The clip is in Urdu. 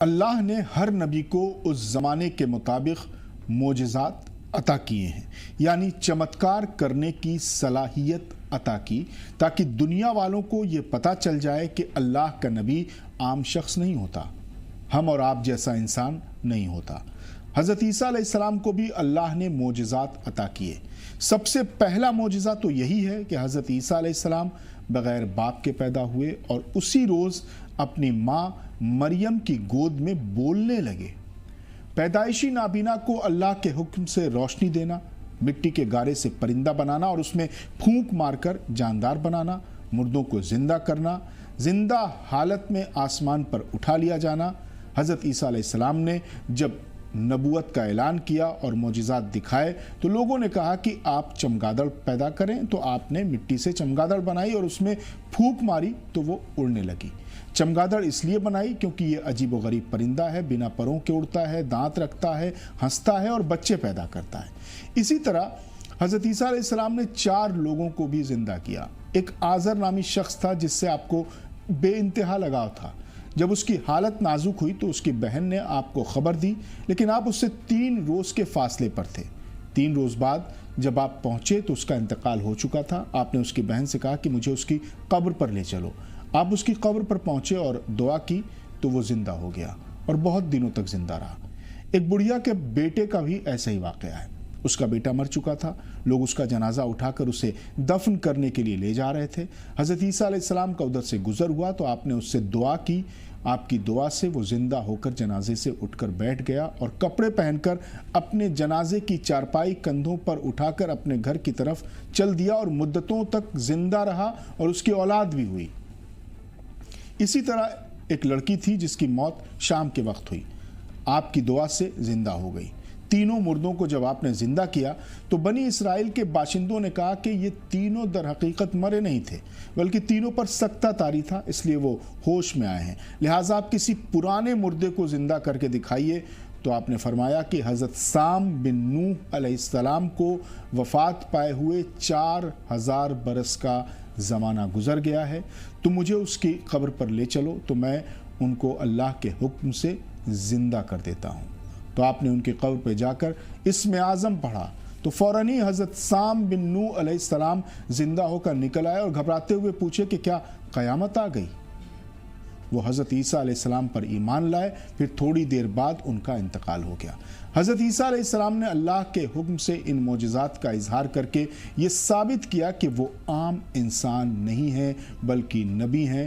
اللہ نے ہر نبی کو اس زمانے کے مطابق معجزات عطا کیے ہیں، یعنی چمتکار کرنے کی صلاحیت عطا کی، تاکہ دنیا والوں کو یہ پتہ چل جائے کہ اللہ کا نبی عام شخص نہیں ہوتا، ہم اور آپ جیسا انسان نہیں ہوتا۔ حضرت عیسیٰ علیہ السلام کو بھی اللہ نے معجزات عطا کیے۔ سب سے پہلا معجزہ تو یہی ہے کہ حضرت عیسیٰ علیہ السلام بغیر باپ کے پیدا ہوئے اور اسی روز اپنی ماں مریم کی گود میں بولنے لگے۔ پیدائشی نابینا کو اللہ کے حکم سے روشنی دینا، مٹی کے گارے سے پرندہ بنانا اور اس میں پھونک مار کر جاندار بنانا، مردوں کو زندہ کرنا، زندہ حالت میں آسمان پر اٹھا لیا جانا۔ حضرت عیسیٰ علیہ السلام نے جب نبوت کا اعلان کیا اور معجزات دکھائے تو لوگوں نے کہا کہ آپ چمگادڑ پیدا کریں، تو آپ نے مٹی سے چمگادڑ بنائی اور اس میں پھونک ماری تو وہ اڑنے لگی۔ چمگادڑ اس لیے بنائی کیونکہ یہ عجیب و غریب پرندہ ہے، بنا پروں کے اڑتا ہے، دانت رکھتا ہے، ہنستا ہے اور بچے پیدا کرتا ہے۔ اسی طرح حضرت عیسیٰ علیہ السلام نے 4 لوگوں کو بھی زندہ کیا۔ ایک آزر نامی شخص تھا جس سے آپ کو بے انتہا لگاؤ تھا۔ جب اس کی حالت نازک ہوئی تو اس کی بہن نے آپ کو خبر دی، لیکن آپ اس سے 3 روز کے فاصلے پر تھے۔ 3 روز بعد جب آپ پہنچے تو اس کا انتقال ہو چکا تھا۔ آپ نے اس کی بہن سے کہا کہ مجھے اس کی قبر پر لے چلو۔ آپ اس کی قبر پر پہنچے اور دعا کی تو وہ زندہ ہو گیا اور بہت دنوں تک زندہ رہا۔ ایک بڑھیا کے بیٹے کا بھی ایسا ہی واقعہ ہے۔ اس کا بیٹا مر چکا تھا، لوگ اس کا جنازہ اٹھا کر اسے دفن کرنے کے لیے لے جا رہے تھے۔ حضرت عیسیٰ علیہ السلام کا ادھر سے گزر ہوا تو آپ نے اس سے دعا کی۔ آپ کی دعا سے وہ زندہ ہو کر جنازے سے اٹھ کر بیٹھ گیا اور کپڑے پہن کر اپنے جنازے کی چارپائی کندھوں پر اٹھا کر اپنے گھر کی طرف چل دیا اور مدتوں تک زندہ رہا اور اس کی اولاد بھی ہوئی۔ اسی طرح ایک لڑکی تھی جس کی موت شام کے وقت ہوئی، آپ کی دعا سے زندہ ہو گئی۔ تینوں مردوں کو جب آپ نے زندہ کیا تو بنی اسرائیل کے باشندوں نے کہا کہ یہ تینوں در حقیقت مرے نہیں تھے، بلکہ تینوں پر سکتہ طاری تھا، اس لیے وہ ہوش میں آئے ہیں، لہٰذا آپ کسی پرانے مردے کو زندہ کر کے دکھائیے۔ تو آپ نے فرمایا کہ حضرت سام بن نوح علیہ السلام کو وفات پائے ہوئے 4000 برس کا زمانہ گزر گیا ہے، تو مجھے اس کی قبر پر لے چلو تو میں ان کو اللہ کے حکم سے زندہ کر دیتا ہوں۔ تو آپ نے ان کی قبر پہ جا کر اسم اعظم پڑھا تو فوراً ہی حضرت سام بن نوح علیہ السلام زندہ ہو کر نکل آئے اور گھبراتے ہوئے پوچھے کہ کیا قیامت آ گئی؟ وہ حضرت عیسیٰ علیہ السلام پر ایمان لائے، پھر تھوڑی دیر بعد ان کا انتقال ہو گیا۔ حضرت عیسیٰ علیہ السلام نے اللہ کے حکم سے ان معجزات کا اظہار کر کے یہ ثابت کیا کہ وہ عام انسان نہیں ہیں بلکہ نبی ہیں،